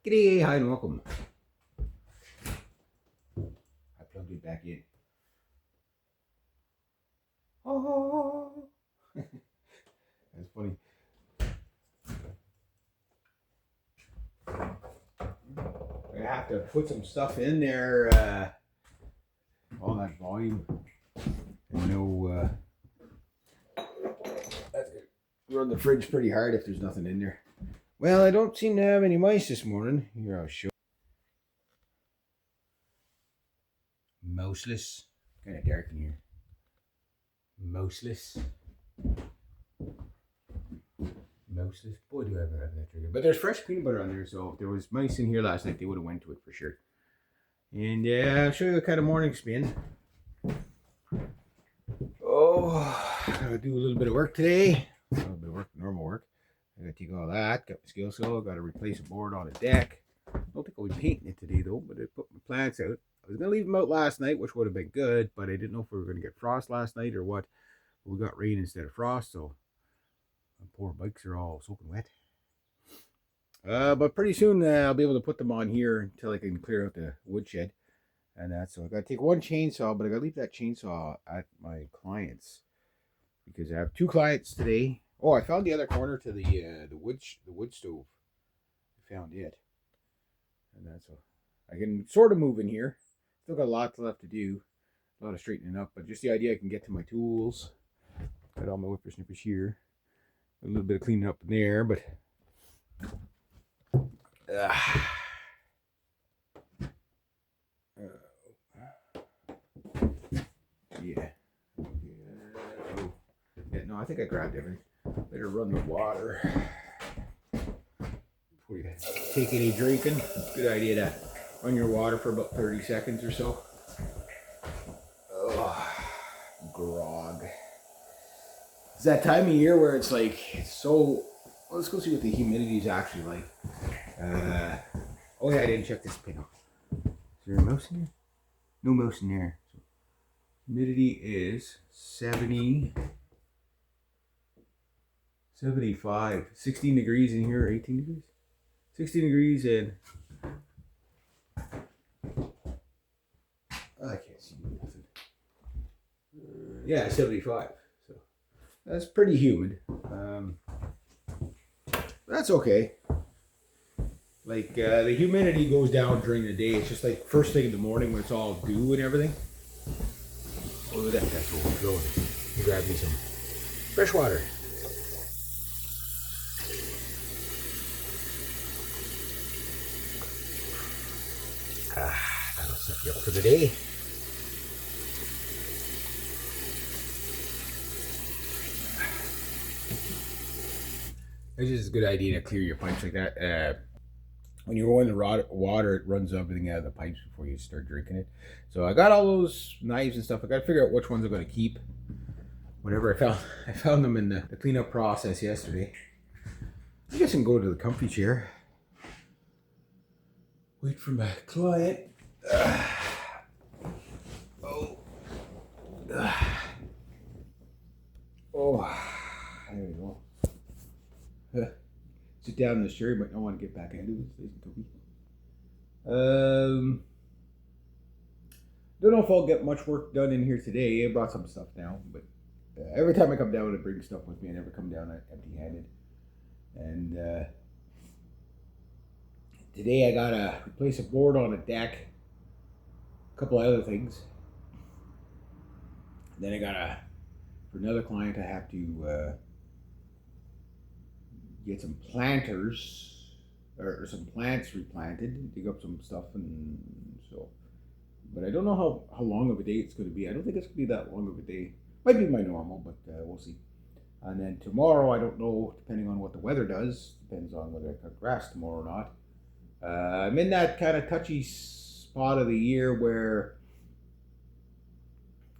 G'day, hi and welcome. I plugged it back in. Oh, that's funny. I have to put some stuff in there. All that volume. And no, that's good. Run the fridge pretty hard if there's nothing in there. Well, I don't seem to have any mice this morning. Here, I'll show. Mouseless. Kind of dark in here. Mouseless. Mouseless. Boy, do I ever have that trigger. But there's fresh peanut butter on there, so if there was mice in here last night, they would have went to it for sure. And I'll show you the kind of morning spin. Oh, gotta do a little bit of work today. A little bit of work, normal work. I gotta take all that. Got my skill saw. Gotta replace a board on a deck. I don't think I'll be painting it today though, but I put my plants out. I was gonna leave them out last night, which would have been good, but I didn't know if we were gonna get frost last night or what. We got rain instead of frost, so my poor bikes are all soaking wet. But pretty soon I'll be able to put them on here until I can clear out the woodshed and that. So I gotta take one chainsaw, but I gotta leave that chainsaw at my client's because I have two clients today. Oh, I found the other corner to the wood stove. I found it, and that's all. I can sort of move in here. Still got a lot left to do, a lot of straightening up, but just the idea I can get to my tools. Got all my whippersnippers here. A little bit of cleaning up in there, but yeah. Oh, yeah. No, I think I grabbed everything. Better run the water before you take any drinking. It's a good idea to run your water for about 30 seconds or so. Oh, grog. It's that time of year where it's like, it's so, well, let's go see what the humidity is actually like. Oh yeah, I didn't check this pin off. Is there a mouse in there? No mouse in there. So humidity is 70, 75, 16 degrees in here, 18 degrees? 16 degrees and I can't see nothing. Yeah, 75. So that's pretty humid. That's okay. Like the humidity goes down during the day. It's just like first thing in the morning when it's all dew and everything. Oh, look at that. That's what we're going. Grab me some fresh water. That'll set you up for the day. It's just a good idea to clear your pipes like that. When you're going to water, it runs everything out of the pipes before you start drinking it. So I got all those knives and stuff. I got to figure out which ones I'm going to keep. Whatever I found them in the cleanup process yesterday. I guess I can go to the comfy chair. Wait for my client. Oh. Oh. There we go. Sit down in this chair, but I don't want to get back into it. It's comfy. Don't know if I'll get much work done in here today. I brought some stuff down, but every time I come down, I bring stuff with me. I never come down empty-handed. And today I gotta replace a board on a deck, a couple of other things. Then I gotta, for another client, I have to get some planters or some plants replanted, dig up some stuff, and so. But I don't know how long of a day it's going to be. I don't think it's going to be that long of a day. Might be my normal, but we'll see. And then tomorrow, I don't know, depending on what the weather does. Depends on whether I cut grass tomorrow or not. I'm in that kind of touchy spot of the year where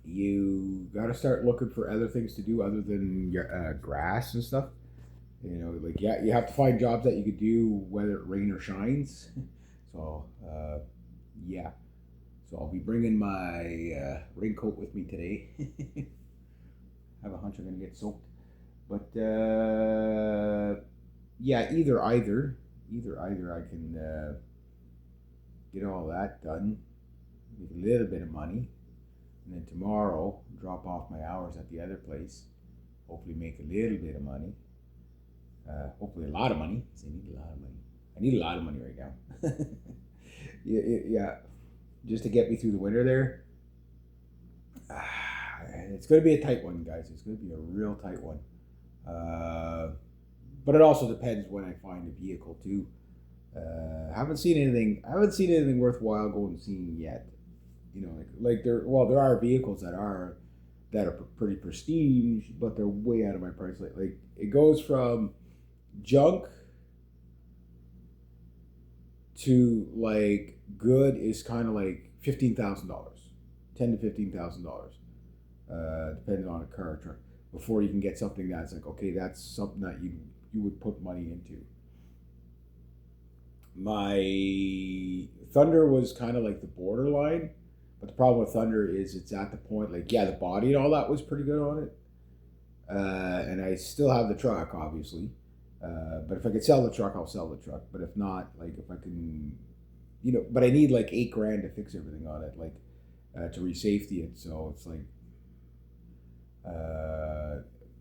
you got to start looking for other things to do other than grass and stuff. You know, like, yeah, you have to find jobs that you could do whether it rain or shines. So, yeah. So I'll be bringing my raincoat with me today. I have a hunch I'm going to get soaked. But, yeah, either. either I can get all that done, make a little bit of money, and then tomorrow drop off my hours at the other place, hopefully make a little bit of money, hopefully a lot of money. I need a lot of money. I need a lot of money right now. Yeah, just to get me through the winter there. It's going to be a tight one, guys. It's going to be a real tight one. But it also depends when I find a vehicle too. I haven't seen anything worthwhile going and seeing yet. You know, like there are vehicles that are pretty prestige, but they're way out of my price. Like it goes from junk to like good is kind of like $15,000, $10,000 to $15,000, depending on a car or truck. Before you can get something that's like, okay, that's something that you would put money into. My Thunder was kind of like the borderline, but the problem with Thunder is it's at the point like, yeah, the body and all that was pretty good on it, and I still have the truck, obviously. But if I could sell the truck, I'll sell the truck. But if not, like if I can, but I need like $8,000 to fix everything on it, like to resafety it. So it's like,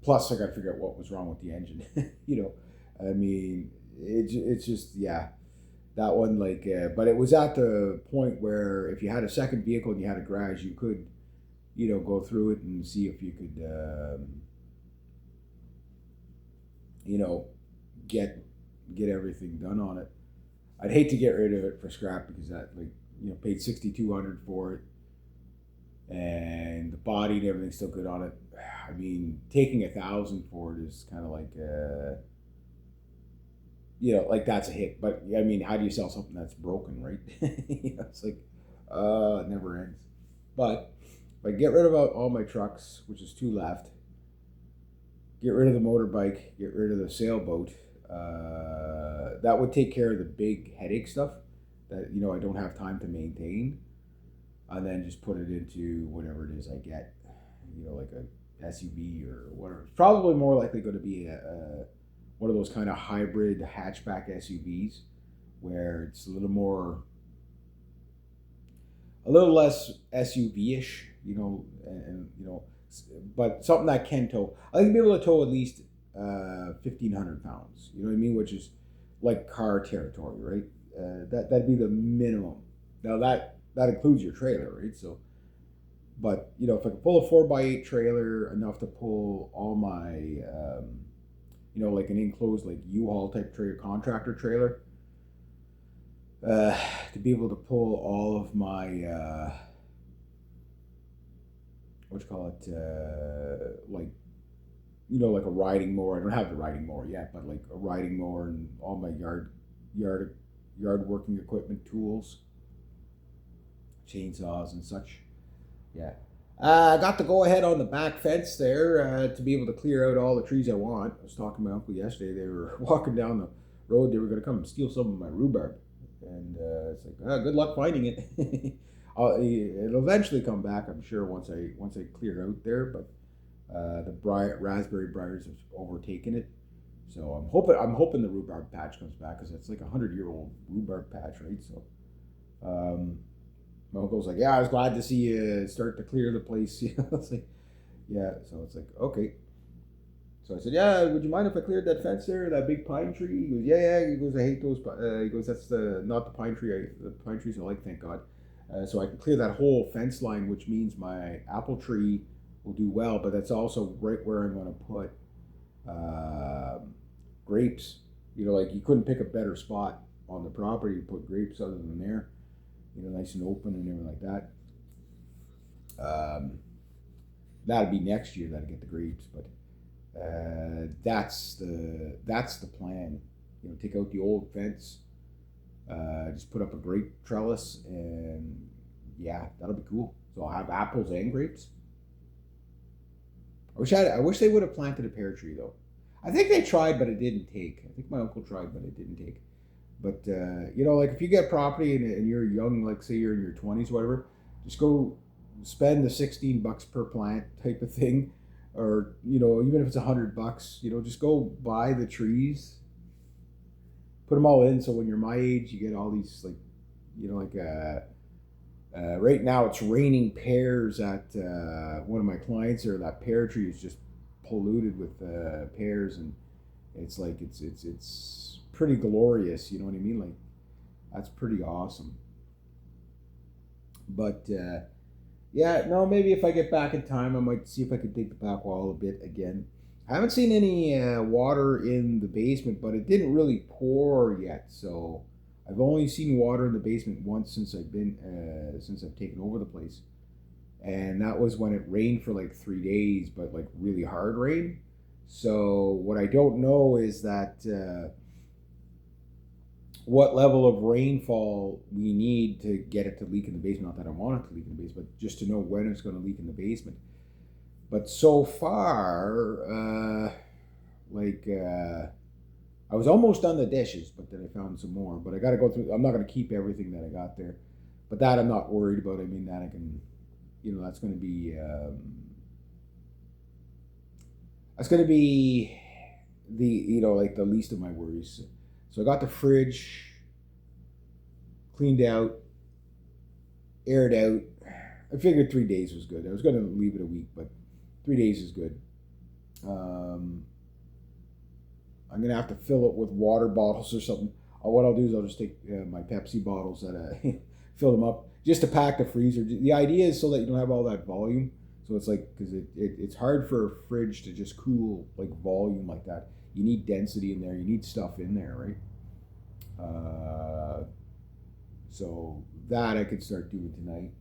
plus I got to figure out what was wrong with the engine. I mean, it's just, yeah, that one, like, but it was at the point where if you had a second vehicle and you had a garage, you could, go through it and see if you could, get everything done on it. I'd hate to get rid of it for scrap because that, like, paid $6,200 for it, and the body and everything's still good on it. I mean, taking $1,000 for it is kind of like, like that's a hit. But I mean, how do you sell something that's broken, right? It's like, it never ends. But if I get rid of all my trucks, which is 2 left, get rid of the motorbike, get rid of the sailboat, that would take care of the big headache stuff that, I don't have time to maintain. And then just put it into whatever it is I get, like a SUV or whatever. It's probably more likely going to be one of those kind of hybrid hatchback SUVs where it's a little less SUV-ish, but something that can tow. I think to be able to tow at least 1,500 pounds. You know what I mean? Which is like car territory, right? That'd be the minimum. Now that includes your trailer, right? So, but if I could pull a 4x8 trailer enough to pull all my, like an enclosed like U-Haul type trailer, contractor trailer, to be able to pull all of my, like a riding mower. I don't have the riding mower yet, but like a riding mower and all my yard working equipment, tools, chainsaws and such. Yeah. I got to go ahead on the back fence there to be able to clear out all the trees I want. I was talking to my uncle yesterday. They were walking down the road. They were going to come and steal some of my rhubarb. And it's like, good luck finding it. It'll eventually come back, I'm sure, once I clear out there. But the raspberry briars have overtaken it. So I'm hoping the rhubarb patch comes back because it's like a 100-year-old rhubarb patch, right? So my uncle's like, yeah, I was glad to see you start to clear the place. It's like, yeah. So it's like, okay. So I said, yeah, would you mind if I cleared that fence there, that big pine tree? He goes, yeah. He goes, I hate those. He goes, that's not the pine tree. The pine trees I like, thank God. So I can clear that whole fence line, which means my apple tree will do well. But that's also right where I'm going to put grapes. Like you couldn't pick a better spot on the property to put grapes other than there. Nice and open and everything like that. That'll be next year that I get the grapes, but that's the plan. Take out the old fence, just put up a grape trellis, and yeah, that'll be cool. So I'll have apples and grapes. I wish they would have planted a pear tree though. I think they tried, but it didn't take. I think my uncle tried, but it didn't take. But, like if you get property and you're young, like say you're in your 20s, whatever, just go spend the $16 per plant type of thing. Or, even if it's $100, just go buy the trees, put them all in. So when you're my age, you get all these like, right now it's raining pears at one of my clients there. That pear tree is just polluted with pears, and it's like it's pretty glorious. You know what I mean? Like that's pretty awesome. But yeah, no, maybe if I get back in time, I might see if I could dig the back wall a bit again. I haven't seen any water in the basement, but it didn't really pour yet. So I've only seen water in the basement once since I've taken over the place, and that was when it rained for like 3 days, but like really hard rain. So what I don't know is that what level of rainfall we need to get it to leak in the basement. Not that I want it to leak in the basement, but just to know when it's going to leak in the basement. But so far, I was almost done the dishes, but then I found some more. But I got to go through. I'm not going to keep everything that I got there, but that I'm not worried about. I mean, that I can, that's going to be like the least of my worries. So I got the fridge cleaned out, aired out. I figured 3 days was good. I was going to leave it a week, but 3 days is good. I'm going to have to fill it with water bottles or something. What I'll do is I'll just take my Pepsi bottles that fill them up just to pack the freezer. The idea is so that you don't have all that volume. So it's like, because it's hard for a fridge to just cool like volume like that. You need density in there. You need stuff in there, right? So that I could start doing tonight.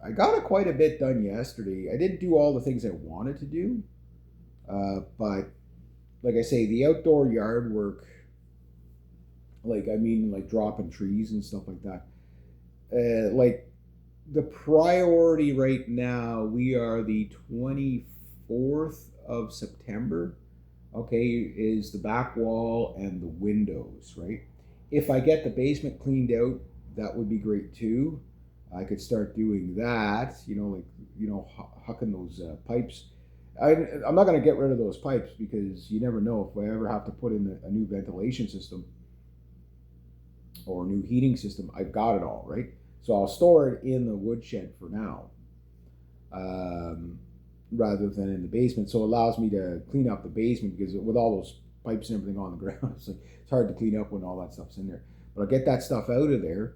I got quite a bit done yesterday. I didn't do all the things I wanted to do, but like I say, the outdoor yard work, like dropping trees and stuff like that. Like the priority right now, we are the 24th of September. Okay, is the back wall and the windows, right? If I get the basement cleaned out, that would be great too. I could start doing that, hucking those pipes. I'm not going to get rid of those pipes because you never know if I ever have to put in a new ventilation system or a new heating system. I've got it all, right? So I'll store it in the woodshed for now, rather than in the basement. So it allows me to clean up the basement because with all those pipes and everything on the ground, it's hard to clean up when all that stuff's in there. But I'll get that stuff out of there.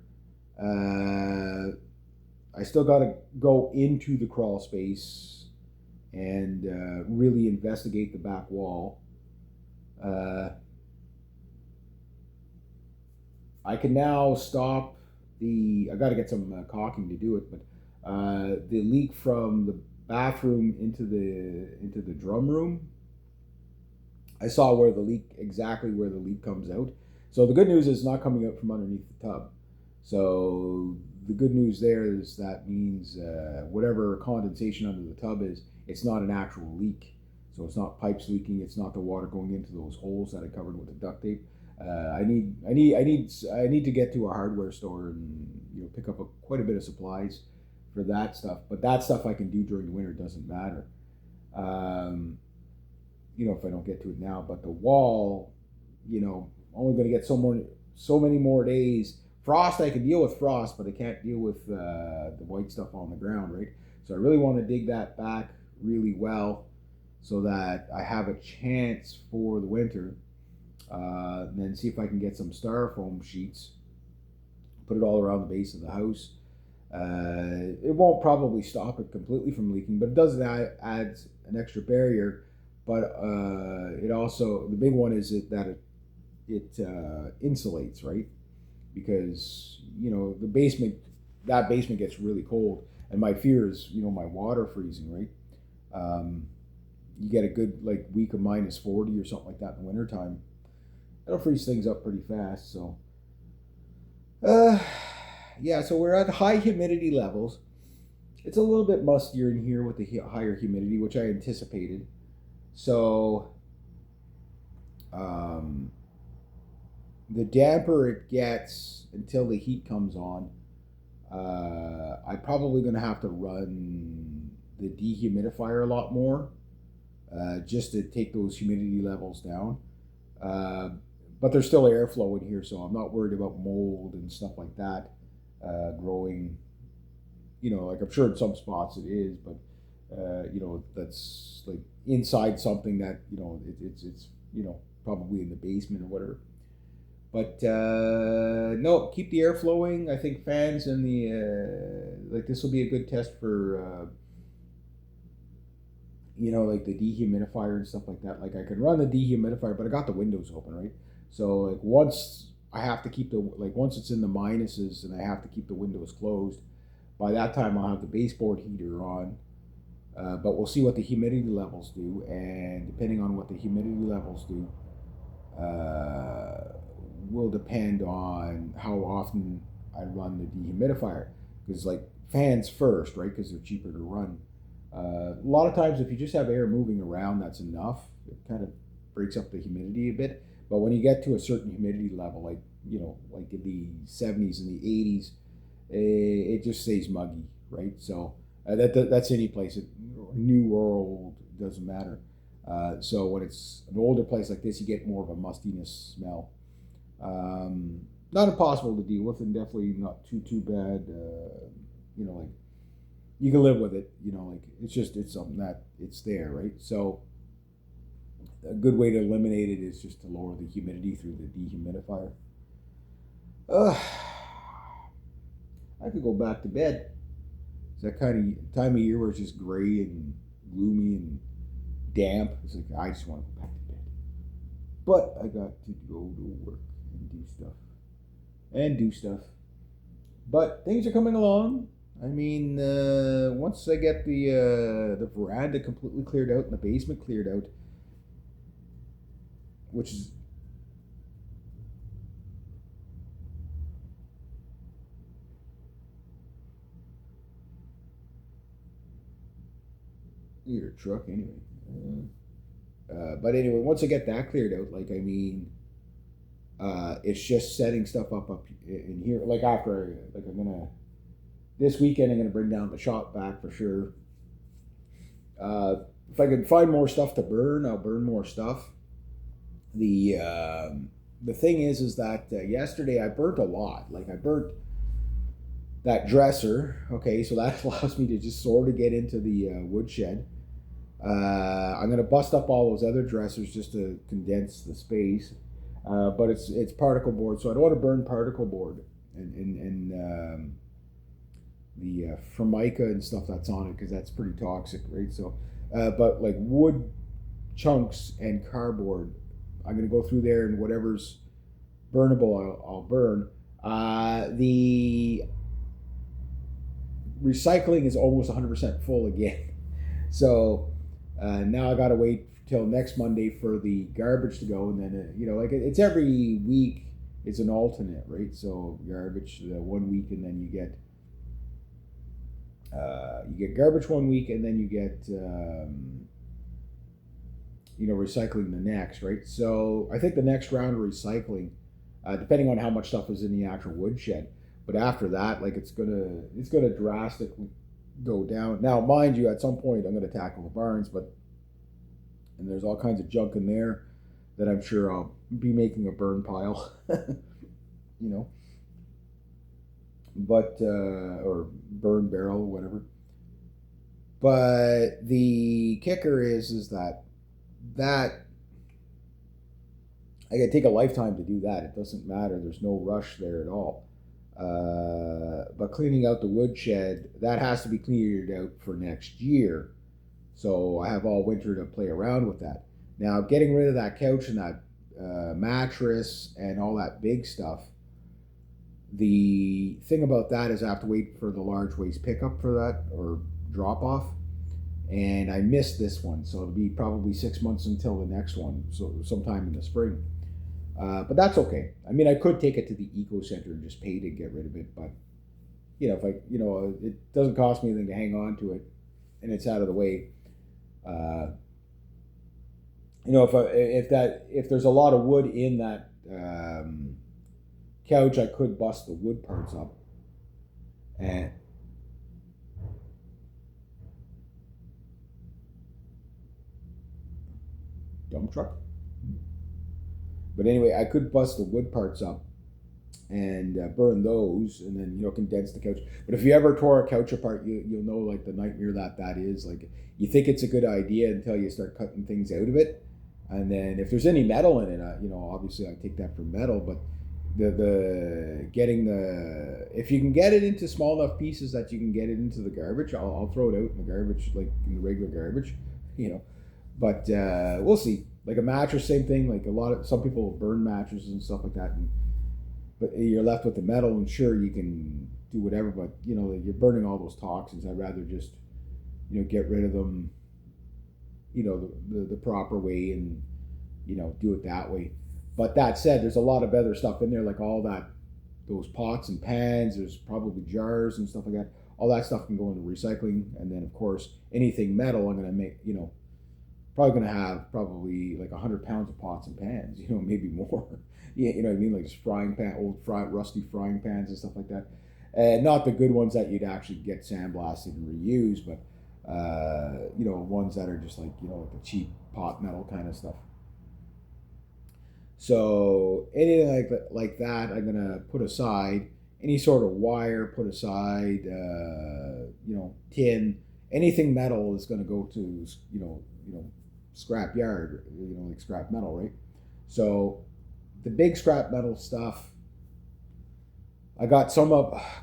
I still got to go into the crawl space and really investigate the back wall. I can now stop I got to get some caulking to do it, but the leak from the bathroom into the drum room, I saw exactly where the leak comes out. So the good news is it's not coming out from underneath the tub. So the good news there is that means whatever condensation under the tub is, it's not an actual leak. So it's not pipes leaking. It's not the water going into those holes that I covered with the duct tape. I need to get to a hardware store and pick up quite a bit of supplies for that stuff. But that stuff I can do during the winter. It doesn't matter. If I don't get to it now. But the wall, only going to get so many more days. Frost, I can deal with frost, but I can't deal with the white stuff on the ground, right? So I really want to dig that back really well so that I have a chance for the winter. And then see if I can get some styrofoam sheets, put it all around the base of the house. It won't probably stop it completely from leaking, but it does add an extra barrier. But it also, the big one is that it insulates, right? Because the basement gets really cold, and my fear is my water freezing, right? You get a good week of -40 or something like that in the wintertime. It'll freeze things up pretty fast. So yeah, so we're at high humidity levels. It's a little bit mustier in here with the higher humidity, which I anticipated. So the damper it gets until the heat comes on, I'm probably going to have to run the dehumidifier a lot more just to take those humidity levels down. But there's still airflow in here, so I'm not worried about mold and stuff like that growing. Like I'm sure in some spots it is, but that's like inside something that it's probably in the basement or whatever. But no, keep the air flowing. I think fans and the like this will be a good test for like the dehumidifier and stuff like that. Like I can run the dehumidifier, but I got the windows open, right? So like once I have to keep once it's in the minuses and I have to keep the windows closed, by that time I'll have the baseboard heater on. But we'll see what the humidity levels do, and depending on what the humidity levels do, will depend on how often I run the dehumidifier. Because like fans first, right? Because they're cheaper to run. A lot of times, if you just have air moving around, that's enough. It kind of breaks up the humidity a bit. But when you get to a certain humidity level, like like in the 70s and the 80s, it just stays muggy, right? So that's any place. New or old, doesn't matter. So when it's an older place like this, you get more of a mustiness smell. Not impossible to deal with, and definitely not too bad. Like you can live with it. Like it's something that it's there, right? So a good way to eliminate it is just to lower the humidity through the dehumidifier. I could go back to bed. It's that kind of time of year where it's just gray and gloomy and damp. It's like I just want to go back to bed. But I got to go to work and do stuff. But things are coming along. I mean, once I get the veranda completely cleared out and the basement cleared out, which is your truck anyway. But anyway, once I get that cleared out, like I mean, it's just setting stuff up in here. Like after, like this weekend I'm gonna bring down the shop back for sure. If I can find more stuff to burn, I'll burn more stuff. The thing is that yesterday I burnt a lot. Like I burnt that dresser. Okay, so that allows me to just sort of get into the woodshed. I'm gonna bust up all those other dressers just to condense the space. But it's particle board, so I don't want to burn particle board and the formica and stuff that's on it because that's pretty toxic, right? So, but like wood chunks and cardboard, I'm gonna go through there and whatever's burnable, I'll burn. The recycling is almost 100% full again, so now I gotta wait till next Monday for the garbage to go, and then like it's every week. It's an alternate, right? So garbage 1 week, and then you get garbage 1 week, and then you get recycling the next, right? So I think the next round of recycling, depending on how much stuff is in the actual woodshed, but after that, like it's gonna drastically go down. Now, mind you, at some point I'm gonna tackle the barns, and there's all kinds of junk in there that I'm sure I'll be making a burn pile, but or burn barrel, whatever. But the kicker is that I gotta take a lifetime to do that. It doesn't matter. There's no rush there at all. But cleaning out the woodshed, that has to be cleared out for next year. So I have all winter to play around with that. Now, getting rid of that couch and that mattress and all that big stuff, the thing about that is I have to wait for the large waste pickup for that or drop off. And I missed this one, so it'll be probably 6 months until the next one, so sometime in the spring. But that's okay. I mean, I could take it to the eco center and just pay to get rid of it, but if it doesn't cost me anything to hang on to it, and it's out of the way. If there's a lot of wood in that couch, I could bust the wood parts up, and dump truck. But anyway, I could bust the wood parts up and burn those, and then condense the couch. But if you ever tore a couch apart, you'll know like the nightmare that is. Like you think it's a good idea until you start cutting things out of it, and then if there's any metal in it, obviously I take that for metal. But the getting the if you can get it into small enough pieces that you can get it into the garbage, I'll throw it out in the garbage, like in the regular garbage, But we'll see. Like a mattress, same thing. Like some people burn mattresses and stuff like that, but you're left with the metal, and sure you can do whatever, but you're burning all those toxins. I'd rather just get rid of them the proper way, and do it that way. But that said, there's a lot of other stuff in there, like those pots and pans. There's probably jars and stuff like that. All that stuff can go into recycling, and then of course anything metal, I'm gonna make probably going to have probably like 100 pounds of pots and pans, maybe more. Yeah, you know what I mean? Like just rusty frying pans and stuff like that. And not the good ones that you'd actually get sandblasted and reuse, but, ones that are just like the cheap pot metal kind of stuff. So anything like that, I'm going to put aside. Any sort of wire, put aside, tin, anything metal is going to go to, scrap yard, like scrap metal, right? So the big scrap metal stuff, I got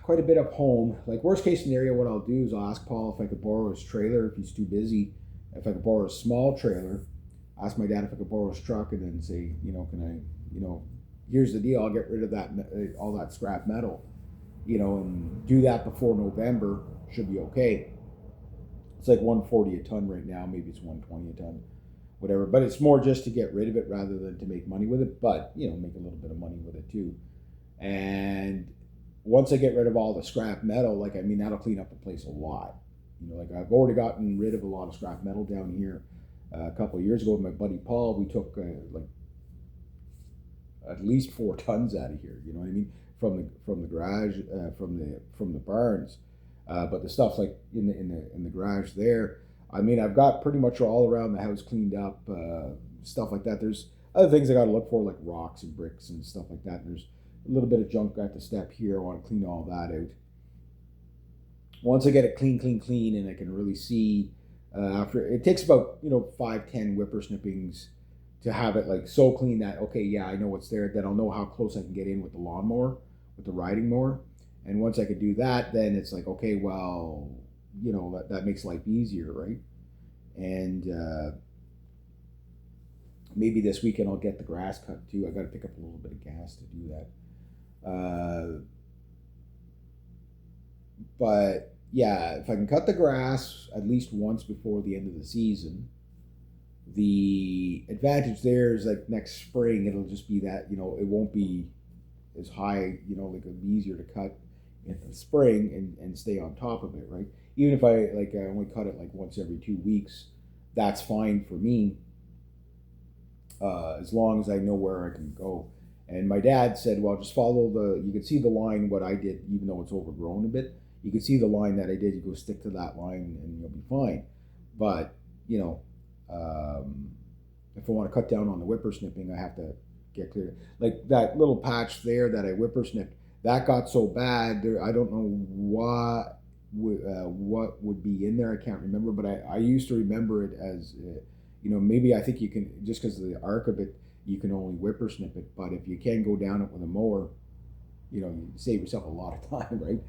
quite a bit of home. Like worst case scenario, what I'll do is I'll ask Paul if I could borrow his trailer if he's too busy. If I could borrow a small trailer, ask my dad if I could borrow his truck, and then say, can I, here's the deal, I'll get rid of that all that scrap metal, and do that before November. Should be okay. It's like $140 a ton right now. Maybe it's $120 a ton, whatever. But it's more just to get rid of it rather than to make money with it. But make a little bit of money with it too. And once I get rid of all the scrap metal, that'll clean up the place a lot. I've already gotten rid of a lot of scrap metal down here. A couple of years ago with my buddy Paul, we took at least 4 tons out of here. You know what I mean? From the garage, from the barns. But the stuff like in the garage there, I've got pretty much all around the house cleaned up, stuff like that. There's other things I got to look for, like rocks and bricks and stuff like that. There's a little bit of junk at the step here. I want to clean all that out. Once I get it clean, and I can really see, after it takes about 5-10 whippersnippings to have it like so clean that okay, yeah, I know what's there. Then I'll know how close I can get in with the lawnmower, with the riding mower. And once I could do that, then it's like, okay, well, that makes life easier, right? And maybe this weekend I'll get the grass cut too. I got to pick up a little bit of gas to do that. But yeah, if I can cut the grass at least once before the end of the season, the advantage there is like next spring, it'll just be that, it won't be as high, like it'll be easier to cut in the spring and stay on top of it, right? Even if I only cut it like once every 2 weeks, that's fine for me, as long as I know where I can go. And my dad said, well, just follow you can see the line, what I did, even though it's overgrown a bit, you can see the line that I did, you go stick to that line and you'll be fine. But, if I want to cut down on the whippersnipping, I have to get clear. Like that little patch there that I whippersnipped, that got so bad there, I don't know what would be in there. I can't remember, but I used to remember it as, maybe I think you can, just because of the arc of it, you can only whippersnip it. But if you can go down it with a mower, you save yourself a lot of time, right?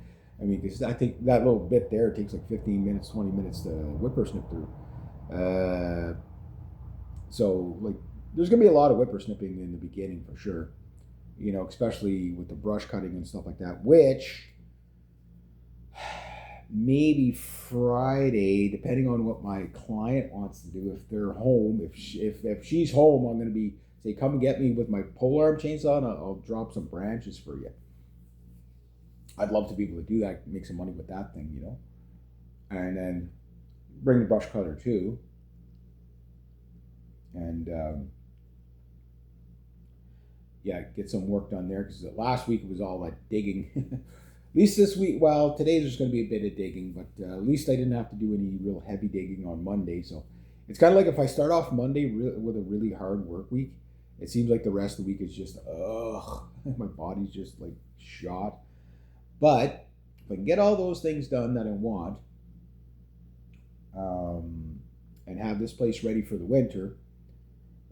Because I think that little bit there takes like 15 minutes, 20 minutes to whippersnip through. So like, there's gonna be a lot of whippersnipping in the beginning for sure. Especially with the brush cutting and stuff like that, which maybe Friday, depending on what my client wants to do, if they're home, if she's home, I'm going to say, come and get me with my polearm chainsaw and I'll drop some branches for you. I'd love to be able to do that, make some money with that thing, and then bring the brush cutter too. And, get some work done there, because last week it was all like digging. At least this week, well, today there's going to be a bit of digging, but at least I didn't have to do any real heavy digging on Monday. So It's kind of like if I start off Monday with a really hard work week, it seems like the rest of the week is just, ugh, my body's just like shot. But if I can get all those things done that I want, and have this place ready for the winter,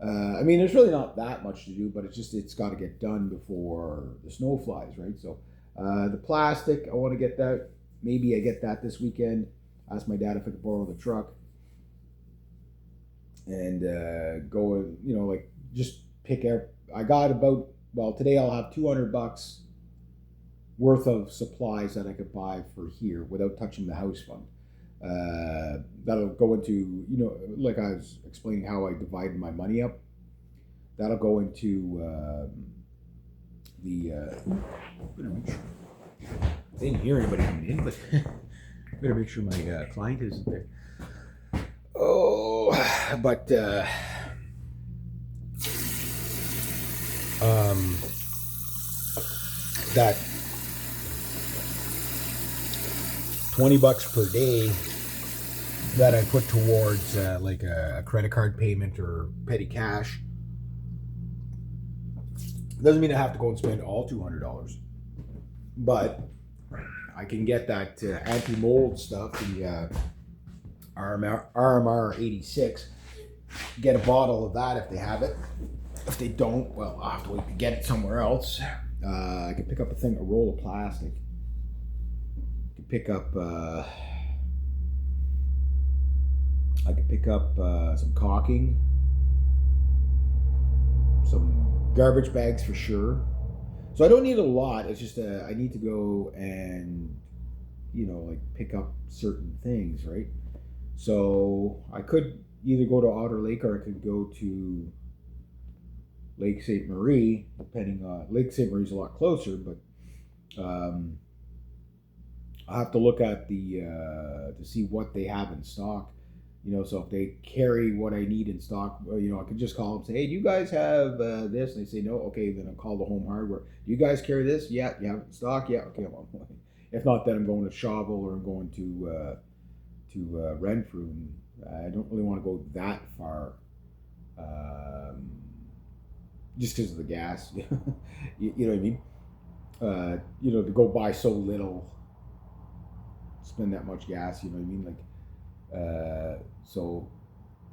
I mean, there's really not that much to do, but it's got to get done before the snow flies, right? So the plastic, I want to get that. Maybe I get that this weekend. Ask my dad if I could borrow the truck and go, like just pick up. I got about, well, today I'll have $200 worth of supplies that I could buy for here without touching the house fund. That'll go into, like I was explaining how I divided my money up. That'll go into I didn't hear anybody coming in, but better make sure my client isn't there. Oh, but that $20 per day that I put towards like a credit card payment or petty cash doesn't mean I have to go and spend all $200, but I can get that anti-mold stuff, the RMR 86. Get a bottle of that if they have it. If they don't, well, I'll have to wait to get it somewhere else. I can pick up a roll of plastic. I can pick up some caulking, some garbage bags for sure. So I don't need a lot. It's just I need to go and like pick up certain things, right? So I could either go to Otter Lake or I could go to Lake Ste. Marie, depending on Lake Ste. Marie's a lot closer, but I'll have to look at to see what they have in stock. So if they carry what I need in stock, I could just call them and say, hey, do you guys have this? And they say no. Okay, then I'll call the Home Hardware. Do you guys carry this? Yeah. You have it in stock? Yeah. Okay, I'm on my way. If not, then I'm going to Shovel or I'm going to Renfrew. I don't really want to go that far, just because of the gas. you know what I mean? To go buy so little, spend that much gas. You know what I mean? Like, so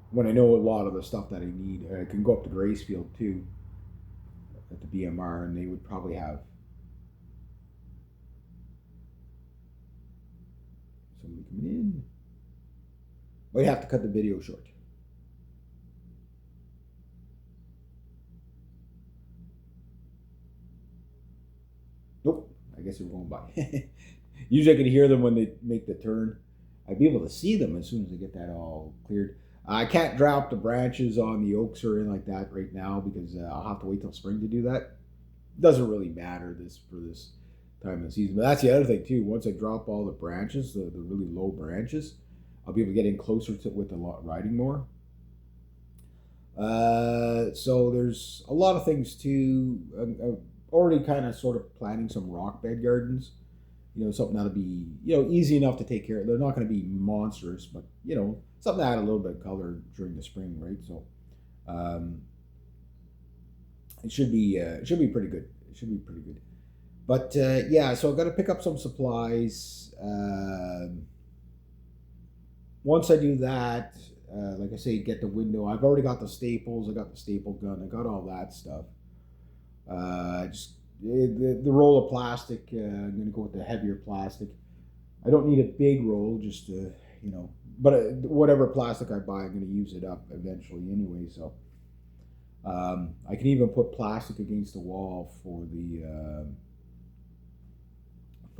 when I know a lot of the stuff that I need, I can go up to Gracefield too at the BMR, and they would probably have somebody coming in. Might have to cut the video short. Nope, I guess they're going by. Usually I can hear them when they make the turn. I'd be able to see them as soon as I get that all cleared. I can't drop the branches on the oaks or anything like that right now because I'll have to wait till spring to do that. It doesn't really matter for this time of the season. But that's the other thing too. Once I drop all the branches, the really low branches, I'll be able to get in closer with the riding mower. So there's a lot of things too. I'm already kind of sort of planning some rock bed gardens. Something that'll be, easy enough to take care of. They're not going to be monstrous, but, something to add a little bit of color during the spring, right? So, it should be pretty good. It should be pretty good. But, yeah, so I've got to pick up some supplies. Once I do that, like I say, get the window. I've already got the staples. I got the staple gun. I got all that stuff. The roll of plastic, I'm going to go with the heavier plastic. I don't need a big roll, just but whatever plastic I buy, I'm going to use it up eventually anyway. So I can even put plastic against the wall for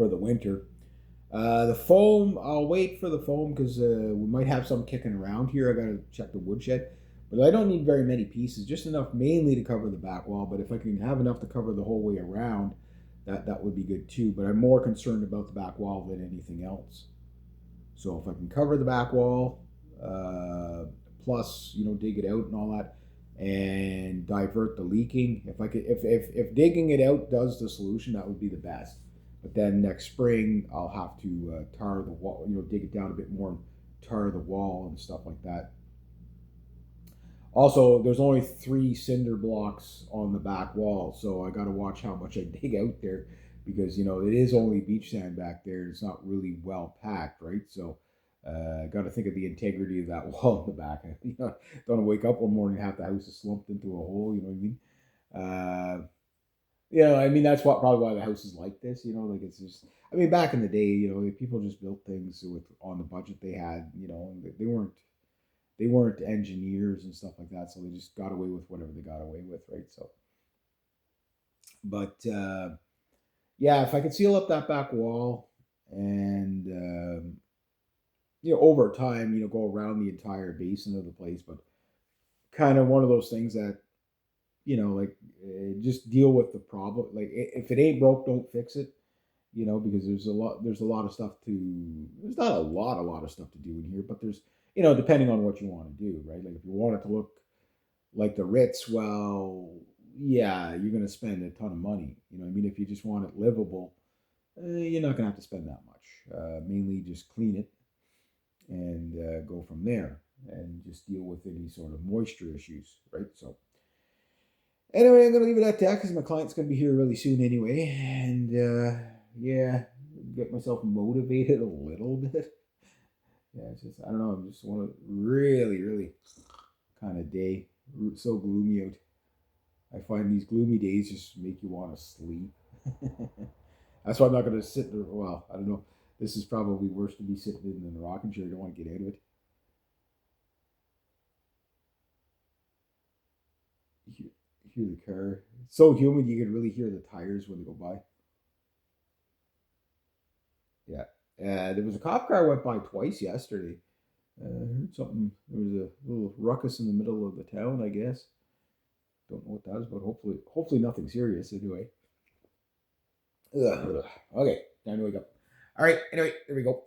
the winter. The foam, I'll wait for the foam because we might have some kicking around here. I got to check the woodshed. But I don't need very many pieces, just enough mainly to cover the back wall. But if I can have enough to cover the whole way around, that would be good too. But I'm more concerned about the back wall than anything else. So if I can cover the back wall, plus dig it out and all that, and divert the leaking. If digging it out does the solution, that would be the best. But then next spring I'll have to tar the wall, dig it down a bit more and tar the wall and stuff like that. Also, there's only 3 cinder blocks on the back wall, so I got to watch how much I dig out there because it is only beach sand back there. It's not really well packed, right? So I got to think of the integrity of that wall in the back. Don't want to wake up one morning and half the house is slumped into a hole. You know what I mean? I mean that's probably why the house is like this. Like it's just. I mean, back in the day, people just built things with on the budget they had. And they weren't engineers and stuff like that, so they just got away with whatever they got away with, right? So, but yeah, if I could seal up that back wall and over time, go around the entire basin of the place, but kind of one of those things that like just deal with the problem. Like if it ain't broke, don't fix it. Because there's a lot of stuff to. There's not a lot of stuff to do in here, but there's depending on what you want to do, right? Like if you want it to look like the Ritz, well, yeah, you're going to spend a ton of money. I mean, if you just want it livable, you're not going to have to spend that much. Mainly just clean it and go from there and just deal with any sort of moisture issues, right? So, anyway, I'm going to leave it at that because my client's going to be here really soon anyway. And yeah, get myself motivated a little bit. Yeah, it's just, I don't know, I just want a really, really kind of day. So gloomy out. I find these gloomy days just make you want to sleep. That's why I'm not going to sit there. Well, I don't know. This is probably worse to be sitting in the rocking chair. I don't want to get out of it. You hear the car. It's so humid you can really hear the tires when they go by. Yeah. There was a cop car went by twice yesterday. I heard something. There was a little ruckus in the middle of the town, I guess. Don't know what that was, but hopefully nothing serious anyway. Ugh. Okay, time to wake up. All right. Anyway, there we go.